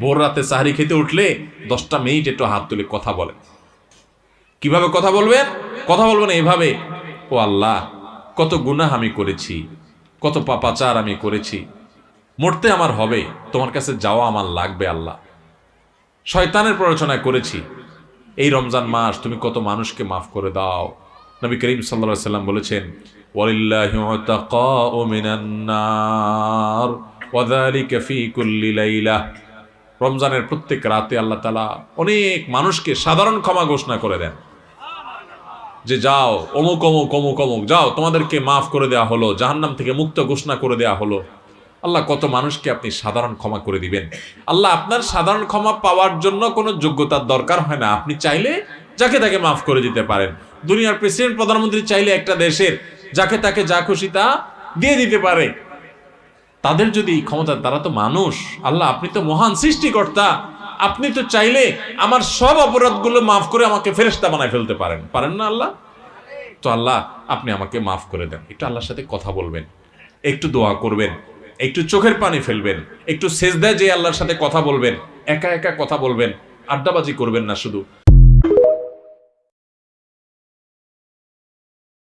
ভোর রাতে সাহরি খেতে উঠলে 10টা মিনিট একটু হাত তুলে কথা বলেন। কিভাবে কথা বলবেন? কথা বলবেন এইভাবে, ও আল্লাহ, কত গুনাহ আমি করেছি, কত পাপাচার আমি করেছি, মরতে আমার হবে, তোমার কাছে যাওয়া আমার লাগবে আল্লাহ, শয়তানের প্ররোচনা করেছি, এই রমজান মাস তুমি কত মানুষকে মাফ করে দাও। নবী করিম সাল্লাল্লাহু আলাইহি ওয়াসাল্লাম বলেছেন, ওয়ালিল্লাহি উতাকাউ মিনান নার ওয়া যালিকা ফি কুল্লি লাইলা। রমজানের প্রত্যেক রাতে আল্লাহ তাআলা অনেক মানুষকে সাধারণ ক্ষমা ঘোষণা করে দেন, যে যাও অমুক অমুক অমুক অমুক, যাও তোমাদেরকে মাফ করে দেওয়া হলো, জাহান্নাম থেকে মুক্ত ঘোষণা করে দেওয়া হলো। আল্লাহ কত মানুষকে আপনি সাধারণ ক্ষমা করে দিবেন। আল্লাহ আপনার সাধারণ ক্ষমা পাওয়ার জন্য কোনো যোগ্যতার দরকার হয় না, আপনি চাইলে যাকে তাকে মাফ করে দিতে পারেন। দুনিয়ার প্রেসিডেন্ট প্রধানমন্ত্রী চাইলে একটা দেশের যাকে তাকে যা খুশি তা দিয়ে দিতে পারে। তাদের যদি ক্ষমতা, তারা তো মানুষ। আল্লাহ আপনি তো মহান সৃষ্টিকর্তা, আপনি তো চাইলে আমার সব অপরাধগুলো মাফ করে আমাকে ফেরেশতা বানায় ফেলতে পারেন, পারেন না আল্লাহ? তো আল্লাহ আপনি আমাকে মাফ করে দেন। একটু আল্লাহর সাথে কথা বলবেন, একটু দোয়া করবেন, একটু চোখের পানি ফেলবেন, একটু সেজদায় যে আল্লাহর সাথে কথা বলবেন, একা একা কথা বলবেন, আড্ডাবাজি করবেন না শুধু।